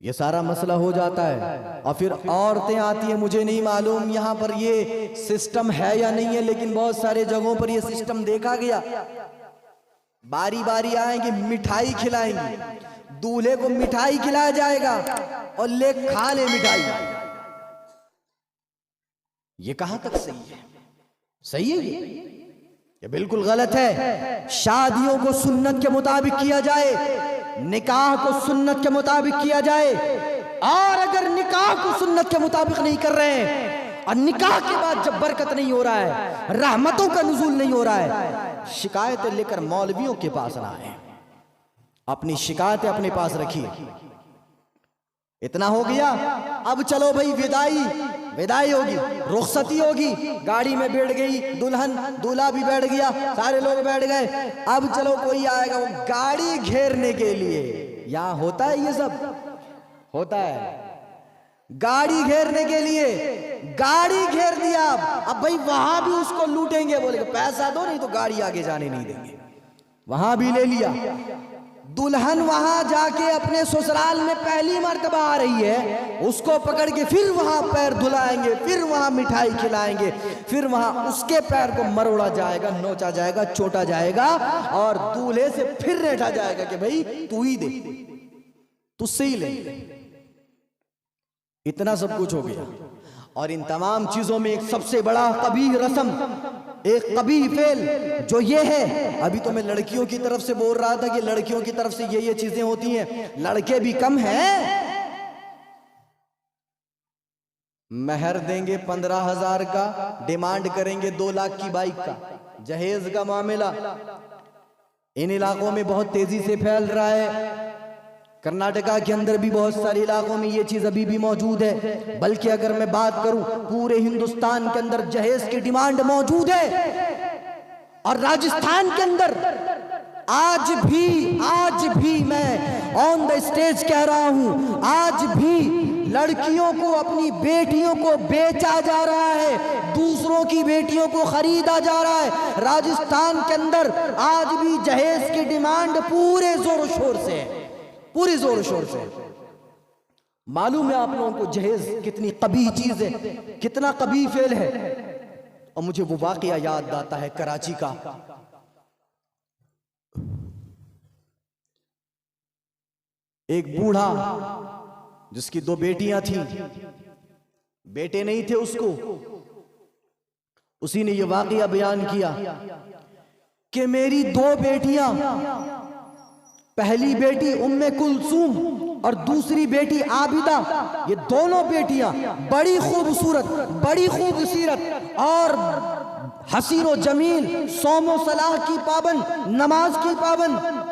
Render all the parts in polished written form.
ये सारा मसला हो जाता है। और फिर औरतें आती हैं, मुझे नहीं मालूम यहाँ पर ये सिस्टम है या नहीं है, लेकिन बहुत सारे जगहों पर ये सिस्टम देखा गया। बारी बारी आएंगे, मिठाई खिलाएंगे, दूल्हे को मिठाई खिलाया जाएगा और ले खा ले मिठाई। ये कहां तक सही है? सही है ये बिल्कुल गलत है। शादियों को सुन्नत के मुताबिक किया जाए, निकाह को सुन्नत के मुताबिक किया जाए। और अगर निकाह को सुन्नत के मुताबिक नहीं कर रहे हैं और निकाह के बाद जब बरकत नहीं हो रहा है, रहमतों का नुज़ूल नहीं हो रहा है, शिकायतें लेकर मौलवियों के पास ना आए। अपनी शिकायतें अपने पास रखिए। इतना हो गया, अब चलो भाई विदाई होगी, रुखसती होगी। गाड़ी में बैठ गई दुल्हन, दूल्हा भी बैठ गया, सारे लोग बैठ गए। अब चलो कोई आएगा वो गाड़ी घेरने के लिए। यहां होता है ये सब होता है, गाड़ी घेरने के लिए। गाड़ी घेर दिया, अब भाई वहां भी उसको लूटेंगे, बोलेंगे पैसा दो नहीं तो गाड़ी आगे जाने नहीं देंगे। वहां भी ले लिया। दुल्हन वहां जाके अपने ससुराल में पहली मर्तबा आ रही है, उसको पकड़ के फिर वहां पैर धुलाएंगे, फिर वहां मिठाई खिलाएंगे, फिर वहां उसके पैर को मरोड़ा जाएगा, नोचा जाएगा, चोटा जाएगा और दूल्हे से फिर रेठा जाएगा कि भाई तू ही दे, तुझसे ही ले। इतना सब कुछ हो गया। और इन तमाम चीजों में एक सबसे बड़ा कबीह रस्म, एक कबीह फेल जो ये है, अभी तो मैं लड़कियों की तरफ से बोल रहा था कि लड़कियों की तरफ से ये चीजें होती हैं, लड़के भी कम हैं। महर देंगे 15,000 का, डिमांड करेंगे 2 लाख की बाइक का। जहेज का मामला इन इलाकों में बहुत तेजी से फैल रहा है। कर्नाटका के अंदर भी बहुत सारे इलाकों में ये चीज अभी भी मौजूद है। बल्कि अगर मैं बात करूं, पूरे हिंदुस्तान के अंदर जहेज की डिमांड मौजूद है। और राजस्थान के अंदर आज भी मैं ऑन द स्टेज कह रहा हूं, आज भी लड़कियों को, अपनी बेटियों को बेचा जा रहा है, दूसरों की बेटियों को खरीदा जा रहा है। राजस्थान के अंदर आज भी जहेज की डिमांड पूरे जोर शोर से है, पूरी जोर शोर से। मालूम है आप लोगों को जहेज कितनी कबीह चीज है, कितना कबीह फेल है। और मुझे वो वाकया याद आता है कराची का। एक बूढ़ा जिसकी 2 बेटियां थीं, बेटे नहीं थे उसको, उसी ने ये वाकया बयान किया कि मेरी 2 बेटियां, पहली बेटी उम्मे कुलसूम और दूसरी बेटी आबिदा, ये दोनों बेटियां बड़ी खूबसूरत, बड़ी खूबसूरत और हसीनो जमील, सोमो सलाह की पाबंद, नमाज की पाबंद,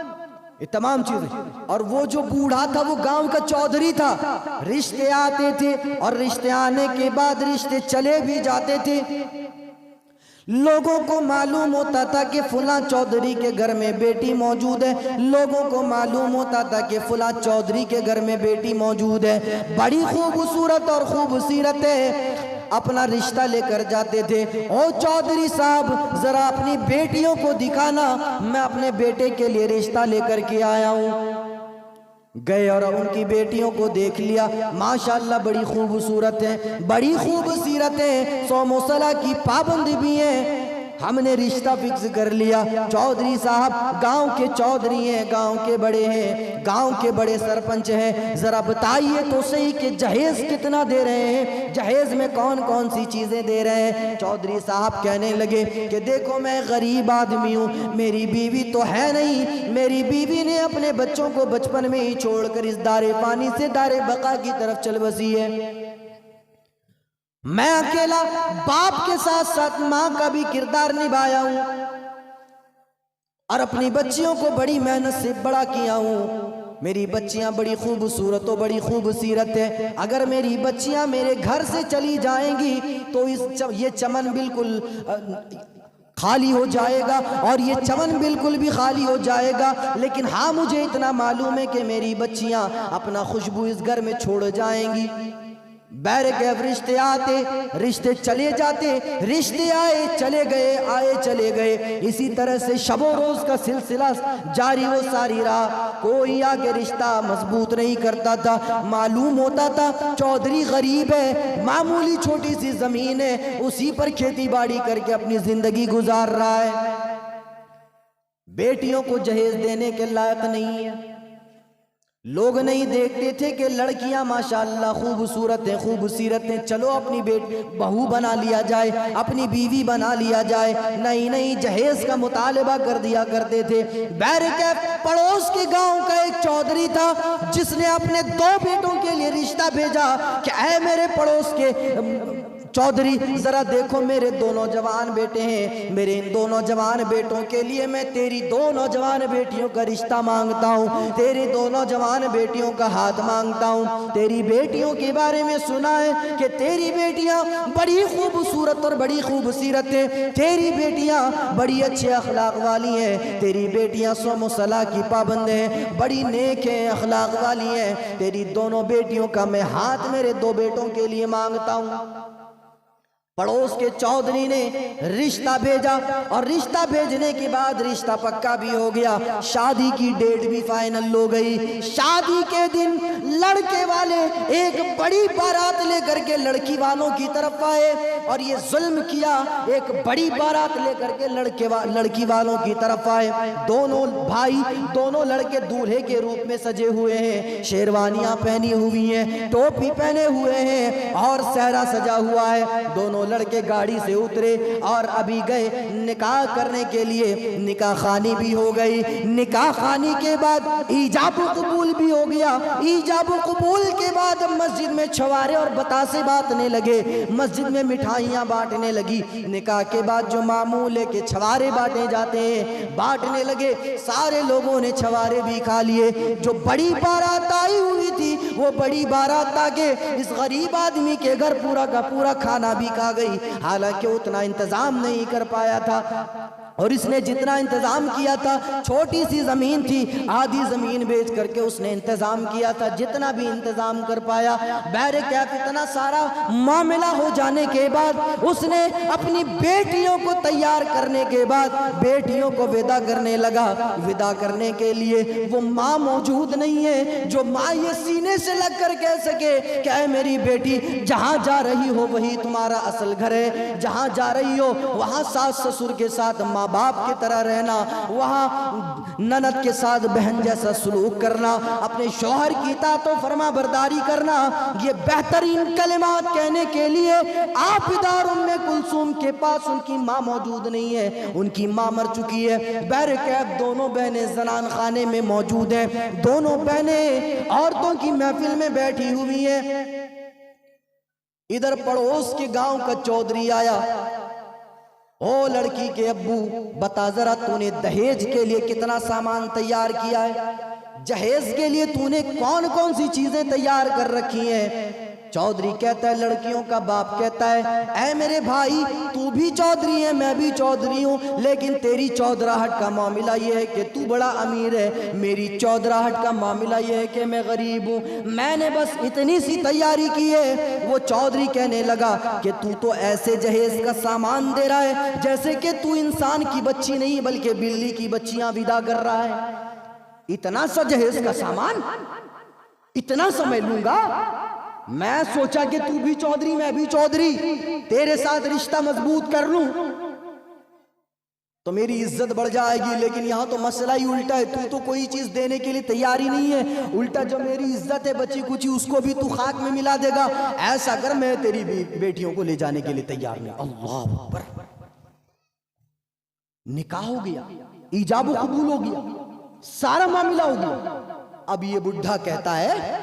ये तमाम चीजें। और वो जो बूढ़ा था वो गांव का चौधरी था। रिश्ते आते थे और रिश्ते आने के बाद रिश्ते चले भी जाते थे। लोगों को मालूम होता था कि फुला चौधरी के घर में बेटी मौजूद है, लोगों को मालूम होता था कि फुला चौधरी के घर में बेटी मौजूद है, बड़ी खूबसूरत और खूबसूरत है। अपना रिश्ता लेकर जाते थे। ओ चौधरी साहब जरा अपनी बेटियों को दिखाना, मैं अपने बेटे के लिए रिश्ता लेकर के आया हूं। गए और उनकी बेटियों को देख लिया, माशाल्लाह बड़ी खूबसूरत है, बड़ी खूबसूरत है, सोमोसला की पाबंदी भी है। हमने रिश्ता फिक्स कर लिया। चौधरी साहब गांव के चौधरी हैं, गांव के बड़े हैं, गांव के बड़े सरपंच हैं, जरा बताइए तो सही कि जहेज कितना दे रहे हैं, जहेज में कौन कौन सी चीजें दे रहे हैं। चौधरी साहब कहने लगे कि देखो मैं गरीब आदमी हूँ, मेरी बीवी तो है नहीं, मेरी बीवी ने अपने बच्चों को बचपन में ही छोड़कर इस दारे पानी से दारे बका की तरफ चल बसी है। मैं अकेला बाप के साथ साथ मां का भी किरदार निभाया हूं और अपनी बच्चियों को बड़ी मेहनत से बड़ा किया हूं। मेरी बच्चियां बड़ी खूबसूरत और बड़ी खूबसूरत है। अगर मेरी बच्चियां मेरे घर से चली जाएंगी तो ये चमन बिल्कुल खाली हो जाएगा और ये चमन बिल्कुल भी खाली हो जाएगा। लेकिन हाँ, मुझे इतना मालूम है कि मेरी बच्चियां अपना खुशबू इस घर में छोड़ जाएंगी। बैरकैफ रिश्ते आते, रिश्ते चले जाते, रिश्ते आए चले गए, आए चले गए। इसी तरह से शबो रोज का सिलसिला जारी वो सारी रहा। कोई आगे रिश्ता मजबूत नहीं करता था। मालूम होता था चौधरी गरीब है, मामूली छोटी सी जमीन है, उसी पर खेती बाड़ी करके अपनी जिंदगी गुजार रहा है। बेटियों को जहेज देने के लायक नहीं है। लोग नहीं देखते थे कि लड़कियां माशाअल्लाह खूबसूरत हैं, खूबसूरत हैं, चलो अपनी बहू बना लिया जाए, अपनी बीवी बना लिया जाए। नहीं नहीं, जहेज का मुतालबा कर दिया करते थे। बैरकैफ पड़ोस के गांव का एक चौधरी था जिसने अपने 2 बेटों के लिए रिश्ता भेजा कि ऐ मेरे पड़ोस के चौधरी, जरा देखो मेरे 2 नौजवान बेटे हैं, मेरे इन 2 नौजवान बेटों के लिए मैं तेरी 2 नौजवान बेटियों का रिश्ता मांगता हूँ, तेरी 2 नौजवान बेटियों का हाथ मांगता हूँ। तेरी बेटियों के बारे में सुना है कि तेरी बेटियां बड़ी खूबसूरत और बड़ी खूबसूरत हैं, तेरी बेटियां बड़ी अच्छे अखलाक वाली हैं, तेरी बेटियां सोम सलाह की पाबंद हैं, बड़ी नेक हैं, अखलाक वाली हैं। तेरी दोनों बेटियों का मैं हाथ मेरे 2 बेटों के लिए मांगता हूँ। पड़ोस के चौधरी ने रिश्ता भेजा और रिश्ता भेजने के बाद रिश्ता पक्का भी हो गया, शादी की डेट भी फाइनल हो गई। शादी के दिन लड़के वाले एक बड़ी बारात लेकर के लड़की वालों की तरफ आए और ये जुल्म किया, एक बड़ी बारात लेकर के लड़की वालों की तरफ आए। दोनों भाई, दोनों लड़के दूल्हे के रूप में सजे हुए हैं, शेरवानियां पहनी हुई हैं, टोपी पहने हुए हैं और सहरा सजा हुआ है। दोनों लड़के गाड़ी से उतरे और अभी गए निकाह करने के लिए। निकाह खानी भी हो गई। निकाह खानी के बाद ईजाब कबूल भी हो गया। ईजाब कबूल के बाद मस्जिद में छवारे और बतासे बांटने लगे, मस्जिद में मिठाइयां बांटने लगी। निकाह के बाद जो मामूल है कि छवारे बांटे जाते हैं, बांटने लगे। सारे लोगों ने छवारे भी खा लिए। जो बड़ी बारात आई हुई थी वो बड़ी बारात आके इस गरीब आदमी के घर पूरा का पूरा खाना भी खा गई। हालांकि उतना इंतजाम नहीं कर पाया था और इसने जितना इंतजाम किया था, छोटी सी जमीन थी, आधी जमीन बेच करके उसने इंतजाम किया था, जितना भी इंतजाम कर पाया। बैरकैफ इतना सारा मामला हो जाने के बाद उसने अपनी बेटियों को तैयार करने के बाद बेटियों को विदा करने लगा। विदा करने के लिए वो माँ मौजूद नहीं है जो माँ ये सीने से लग कर कह सके कि ऐ मेरी बेटी, जहां जा रही हो वही तुम्हारा असल घर है, जहां जा रही हो वहां सास ससुर के साथ माँ बाप की तरह रहना, वहां ननद के साथ बहन जैसा सलूक करना, अपने शौहर की इताअत और फरमा बरदारी करना। ये बेहतरीन कलिमात कहने के लिए आबिदार उम्मे कुलसूम के पास उनकी माँ मौजूद नहीं है, उनकी माँ मर चुकी है। बैरकैफ दोनों बहनें जनान खाने में मौजूद हैं, दोनों बहनें औरतों की महफिल में बैठी हुई हैं। इधर पड़ोस के गांव का चौधरी आया। ओ लड़की के अब्बू, बता जरा तूने दहेज के लिए कितना सामान तैयार किया है, जहेज के लिए तूने कौन कौन सी चीजें तैयार कर रखी हैं। चौधरी कहता है, लड़कियों का बाप कहता है, ऐ मेरे भाई, तू भी चौधरी है, मैं भी चौधरी हूँ, लेकिन तेरी चौधराहट का मामला ये है कि तू बड़ा अमीर है, मेरी चौधराहट का मामला ये है कि मैं गरीब हूँ। मैंने बस इतनी सी तैयारी की है। वो चौधरी कहने लगा कि तू तो ऐसे जहेज का सामान दे रहा है जैसे कि तू इंसान की बच्ची नहीं बल्कि बिल्ली की बच्चियां विदा कर रहा है। इतना सा जहेज का सामान, इतना समय लूंगा? मैं सोचा कि तू भी चौधरी मैं भी चौधरी, तेरे साथ रिश्ता मजबूत कर लूं तो मेरी इज्जत बढ़ जाएगी, लेकिन यहां तो मसला ही उल्टा है। तू तो कोई चीज देने के लिए तैयार ही नहीं है, उल्टा जो मेरी इज्जत है बची कुची उसको भी तू खाक में मिला देगा। ऐसा कर, मैं तेरी बेटियों को ले जाने के लिए तैयार नहीं। अल्लाह अकबर। निकाह हो गया, ईजाब कबूल हो गया, सारा मामला हो गया। अब ये बुढ़ा कहता है,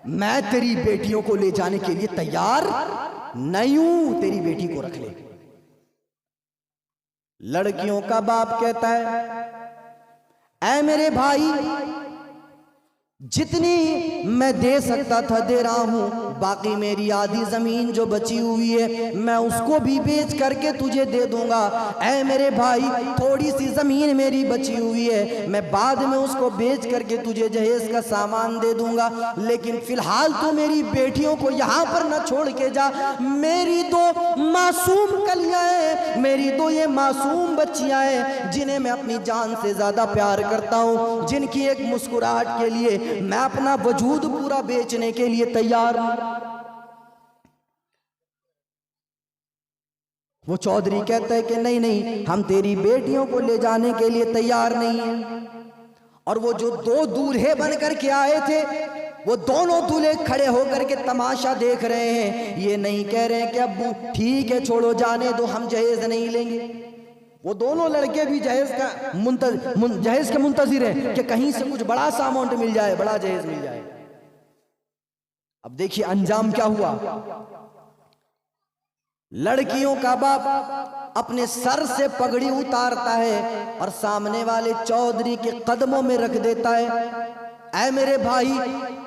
मैं तेरी बेटियों को ले जाने के लिए तैयार नहीं हूं, तेरी बेटी को रख ले। लड़कियों का बाप कहता है, ऐ मेरे भाई, जितनी मैं दे सकता था दे रहा हूं, बाकी मेरी आधी जमीन जो बची हुई है मैं उसको भी बेच करके तुझे दे दूंगा। ऐ मेरे भाई, थोड़ी सी जमीन मेरी बची हुई है, मैं बाद में उसको बेच करके तुझे जहेज का सामान दे दूंगा, लेकिन फिलहाल तो मेरी बेटियों को यहाँ पर न छोड़ के जा। मेरी दो मासूम कलियां हैं, मेरी दो ये मासूम बच्चियां हैं जिन्हें मैं अपनी जान से ज्यादा प्यार करता हूँ, जिनकी एक मुस्कुराहट के लिए मैं अपना वजूद पूरा बेचने के लिए तैयार हूं। वो चौधरी कहता है कि नहीं नहीं, हम तेरी बेटियों को ले जाने के लिए तैयार नहीं है। और वो जो दो दूल्हे बन करके आए थे, वो दोनों दूल्हे खड़े होकर के तमाशा देख रहे हैं। ये नहीं कह रहे हैं कि अब्बू ठीक है छोड़ो जाने दो, हम जहेज नहीं लेंगे। वो दोनों लड़के भी जहेज के मुंतजिर हैं कि कहीं से कुछ बड़ा सा अमाउंट मिल जाए, बड़ा जहेज मिल जाए। अब देखिए अंजाम क्या हुआ। लड़कियों का बाप अपने सर से पगड़ी उतारता है और सामने वाले चौधरी के कदमों में रख देता है। ऐ मेरे भाई,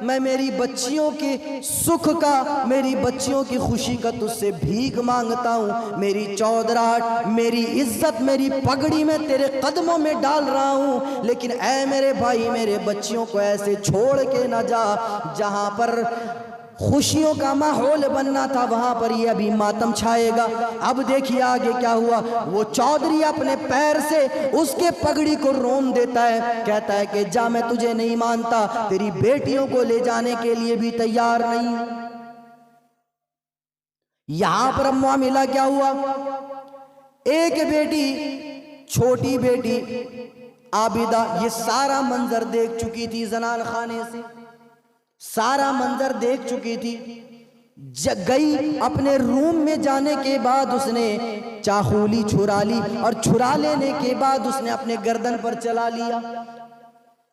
मैं मेरी बच्चियों के सुख का, मेरी बच्चियों की खुशी का तुझसे भीख मांगता हूँ। मेरी चौधराहट, मेरी इज्जत, मेरी पगड़ी मैं तेरे कदमों में डाल रहा हूँ, लेकिन ऐ मेरे भाई, मेरे बच्चियों को ऐसे छोड़ के ना जा। जहाँ पर खुशियों का माहौल बनना था वहां पर ये अभी मातम छाएगा। अब देखिए आगे क्या हुआ। वो चौधरी अपने पैर से उसके पगड़ी को रोन देता है, कहता है कि जा, मैं तुझे नहीं मानता, तेरी बेटियों को ले जाने के लिए भी तैयार नहीं। यहां पर मामला क्या हुआ। एक बेटी, छोटी बेटी आबिदा, ये सारा मंजर देख चुकी थी, जनान खाने से सारा मंजर देख चुकी थी। गई अपने रूम में जाने के बाद उसने चाकूली छुरा ली और छुरा लेने के बाद उसने अपने गर्दन पर चला लिया।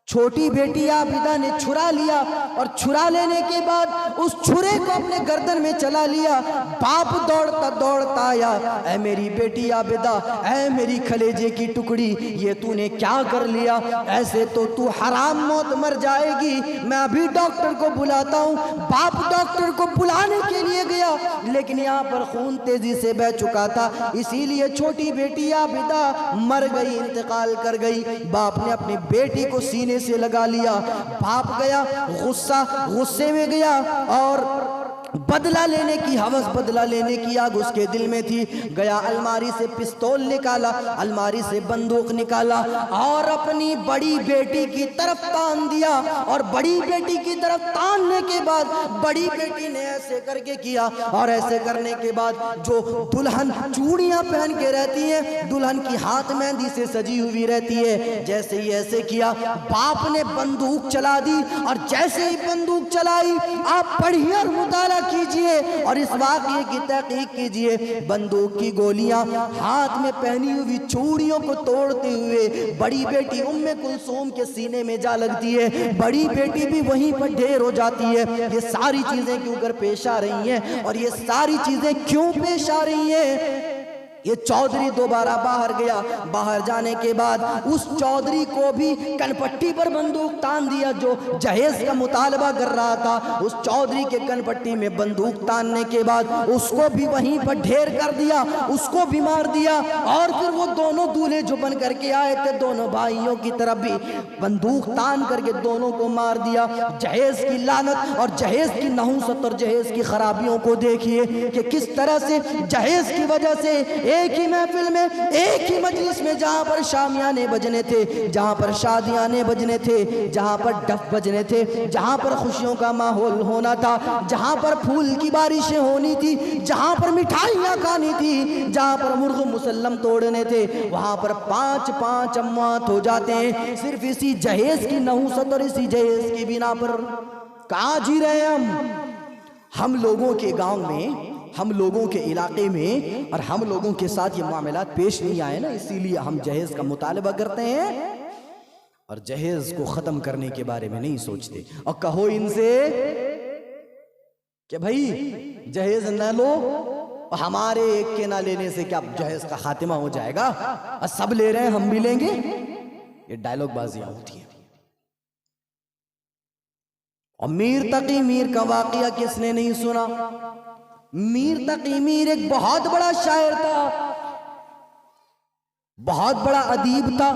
छोटी बेटी आबिदा ने छुरा लिया और छुरा लेने के बाद उस छुरे को अपने गर्दन में चला लिया। बाप दौड़ता दौड़ता आया, ऐ मेरी बेटी आबिदा, ऐ मेरी कलेजे की टुकड़ी, ये तूने क्या कर लिया? ऐसे तो तू हराम मौत मर जाएगी। मैं अभी डॉक्टर को बुलाता हूँ। बाप डॉक्टर को बुलाने के लिए गया, लेकिन यहाँ पर खून तेजी से बह चुका था, इसीलिए छोटी बेटी आबिदा मर गई, इंतकाल कर गई। बाप ने अपनी बेटी को सीने से लगा लिया। बाप गया, गुस्से में गया और बदला लेने की हवस, बदला लेने की आग उसके दिल में थी। गया अलमारी से पिस्तौल निकाला, अलमारी से बंदूक निकाला और अपनी बड़ी बेटी की तरफ तान दिया। और बड़ी बेटी की तरफ तानने के बाद बड़ी बेटी ने ऐसे करके किया, और ऐसे करने के बाद जो दुल्हन चूड़ियां पहन के रहती है, दुल्हन की हाथ मेहंदी से सजी हुई रहती है, जैसे ही ऐसे किया, बाप ने बंदूक चला दी। और जैसे ही बंदूक चलाई, आप पढ़िए और मुताला कीजिए और इस वाक़ये की तहकीक कीजिए। बंदूक की गोलियां हाथ में पहनी हुई चूड़ियों को तोड़ते हुए बड़ी बेटी उम्मे कुलसूम के सीने में जा लगती है। बड़ी बेटी भी वहीं पर ढेर हो जाती है। ये सारी चीजें क्यों कर पेश आ रही हैं और ये सारी चीजें क्यों पेश आ रही हैं? ये चौधरी दोबारा बाहर गया। बाहर जाने के बाद उस चौधरी को भी कनपट्टी पर बंदूक तान दिया। जो जहेज का मुतालबा कर रहा था, उस चौधरी के कनपट्टी में बंदूक तानने के बाद उसको भी वहीं पर ढेर कर दिया, उसको भी मार दिया। और फिर वो दोनों दूल्हे जो बन करके आए थे, दोनों भाइयों की तरफ भी बंदूक तान करके दोनों को मार दिया। जहेज की लानत और जहेज की नहुसत और जहेज की खराबियों को देखिए कि किस तरह से जहेज की वजह से एक ही महफिल में, एक ही मजलिस में, जहां पर शामियाने बजने थे, जहां पर शादियाने बजने थे, जहां पर डफ बजने थे, जहां पर खुशियों का माहौल होना था, जहां पर फूल की बारिशें होनी थी, जहां पर मिठाइयां खानी थी, जहां पर मुर्ग मुसल्लम तोड़ने थे, वहां पर 5-5 अम्वात हो जाते हैं सिर्फ इसी जहेज की नहुसत और इसी जहेज की बिना पर। कहाँ जी रहे हैं हम लोगों के गांव में, हम लोगों के इलाके में, और हम लोगों के साथ ये मामलात पेश नहीं आए ना, इसीलिए हम जहेज का मुतालबा करते हैं और जहेज को खत्म करने के बारे में नहीं सोचते। और कहो इनसे कि भाई जहेज न लो, हमारे एक के ना लेने से क्या जहेज का खातिमा हो जाएगा? और सब ले रहे हैं हम भी लेंगे। ये डायलॉग बाजियां होती हैं। और मीर तकी मीर का वाकया किसने नहीं सुना? मीर तकी मीर एक बहुत बड़ा शायर था, बहुत बड़ा अदीब था,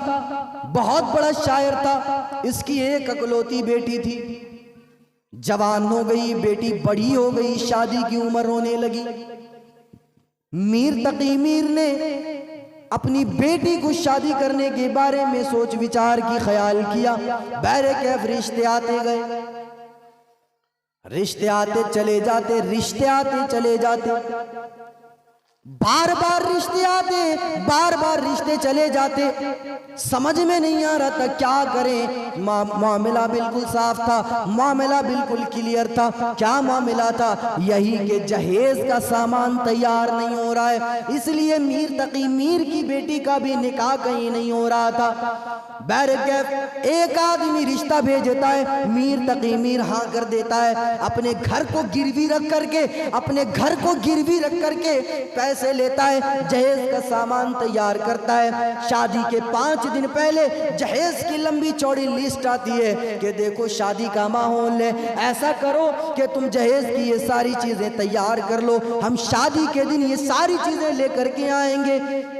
बहुत बड़ा शायर था। इसकी एक अकलौती बेटी थी, जवान हो गई, बेटी बड़ी हो गई, शादी की उम्र होने लगी। मीर तकी मीर ने अपनी बेटी को शादी करने के बारे में सोच विचार की, ख्याल किया। बहरे कैफ रिश्ते आते गए, रिश्ते आते चले जाते, रिश्ते आते चले जाते, बार बार रिश्ते आते, बार बार रिश्ते चले जाते। समझ में नहीं आ रहा था क्या करें। मामला बिल्कुल साफ था, मामला बिल्कुल क्लियर था। क्या मामला था? यही कि जहेज का सामान तैयार नहीं हो रहा है, इसलिए मीर तकी मीर की बेटी का भी निकाह कहीं नहीं हो रहा था। बैरकैफ एक आदमी रिश्ता भेजता है, मीर तकी मीर हाँ कर देता है। अपने घर को गिरवी रख करके, अपने घर को गिरवी रख करके पैसे लेता है, जहेज का सामान तैयार करता है। शादी के 5 दिन पहले जहेज की लंबी चौड़ी लिस्ट आती है कि देखो शादी का माहौल है, ऐसा करो कि तुम जहेज की ये सारी चीजें तैयार कर लो, हम शादी के दिन ये सारी चीजें लेकर के आएंगे।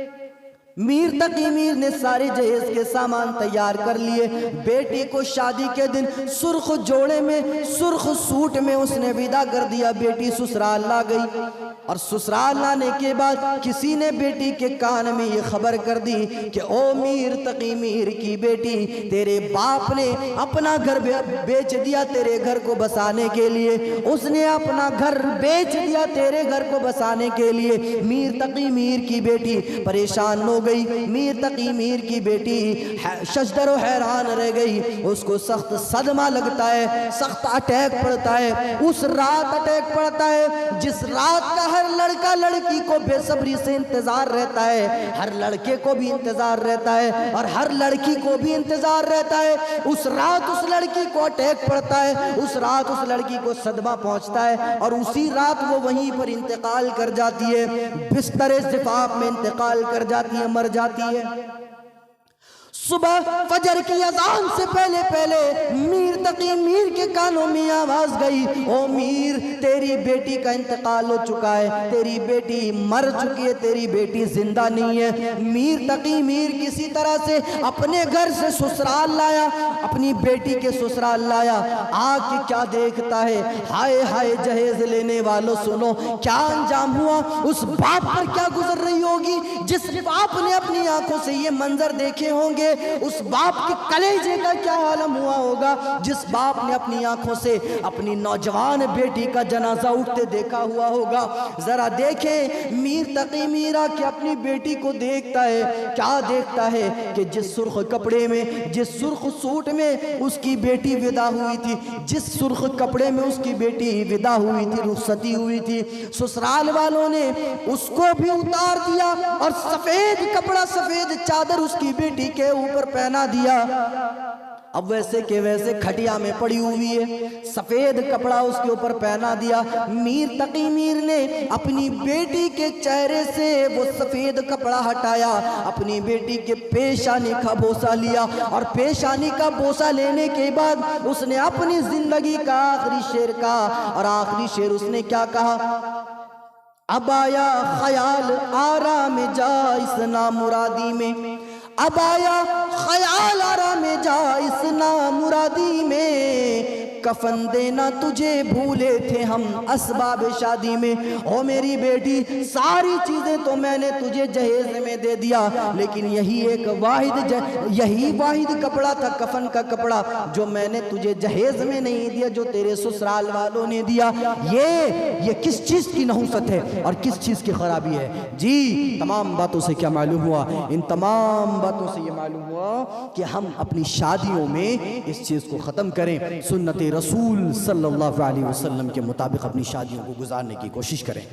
मीर तकी मीर ने सारे जहेज के सामान तैयार कर लिए। बेटी को शादी के दिन सुर्ख जोड़े में, सुर्ख सूट में उसने विदा कर दिया। बेटी ससुराल ला गई और ससुराल लाने के बाद किसी ने बेटी के कान में ये खबर कर दी कि ओ मीर तकी मीर की बेटी, तेरे बाप ने अपना घर बेच दिया तेरे घर को बसाने के लिए, उसने अपना घर बेच दिया तेरे घर को बसाने के लिए। मीर तकी मीर की बेटी परेशान हो गई। मीर तकी मीर की बेटी शजदर हैरान रह गई। उसको सख्त सदमा लगता है, सख्त अटैक पड़ता है। उस रात अटैक पड़ता है जिस रात का हर लड़का लड़की को बेसब्री से इंतजार रहता है, हर लड़के को भी इंतजार रहता है और हर लड़की को भी इंतजार रहता है। उस रात उस लड़की को अटैक पड़ता है, उस रात उस लड़की को सदमा पहुंचता है और उसी रात वो वहीं पर इंतकाल कर जाती है, बिस्तरे ज़िफ़ाफ़ में इंतकाल कर जाती है, मर जाती है। सुबह फजर की अजान से पहले पहले मीर तकी मीर के कानों में आवाज गई, ओ मीर तेरी बेटी का इंतकाल हो चुका है, तेरी बेटी मर चुकी है, तेरी बेटी जिंदा नहीं है। मीर तकी मीर किसी तरह से अपने घर से ससुराल लाया, अपनी बेटी के ससुराल लाया। आके क्या देखता है, हाय हाय जहेज लेने वालों सुनो क्या अंजाम हुआ, उस बाप पर क्या गुजर रही होगी जिस बाप ने अपनी आंखों से ये मंजर देखे होंगे। उस बाप के कलेजे का क्या आलम हुआ होगा जिस बाप ने अपनी आंखों से अपनी नौजवान बेटी का जनाजा उठते देखा हुआ होगा। जरा देखे मीर तकी मीरा के अपनी बेटी को देखता है, क्या देखता है कि जिस सुर्ख कपड़े में, जिस सुर्ख सूट में उसकी बेटी विदा हुई थी, जिस सुर्ख कपड़े में उसकी बेटी विदा हुई थी, रुखसती हुई थी, ससुराल वालों ने उसको भी उतार दिया और सफेद कपड़ा, सफेद चादर उसकी बेटी के ऊपर पहना दिया। अब वैसे के वैसे खटिया में पड़ी हुई है, सफेद कपड़ा उसके ऊपर पहना दिया। मीर तकी मीर ने अपनी बेटी के चेहरे से वो सफेद कपड़ा हटाया, अपनी बेटी के पेशानी का बोसा लिया और पेशानी का बोसा लेने के बाद उसने अपनी जिंदगी का आखिरी शेर कहा। और आखिरी शेर उसने क्या कहा, अब आया ख्याल आराम जा इस नामुरादी में, अब आया ख्याल आराम जा इस नामुरादी में, कफन देना तुझे भूले थे हम असबाब शादी में। ओ मेरी बेटी सारी चीजें तो मैंने तुझे जहेज में दे दिया, लेकिन यही एक वाहिद कपड़ा था, कफन का कपड़ा, जो मैंने तुझे जहेज में नहीं दिया, जो तेरे ससुराल वालों ने दिया। ये किस चीज की नहुसत है और किस चीज की खराबी है? जी तमाम बातों से क्या मालूम हुआ, इन तमाम बातों से ये मालूम हुआ कि हम अपनी शादियों में इस चीज को खत्म करें, सुन्नत रसूल सल्लल्लाहु अलैहि वसल्लम के मुताबिक अपनी शादियों को गुजारने की कोशिश करें।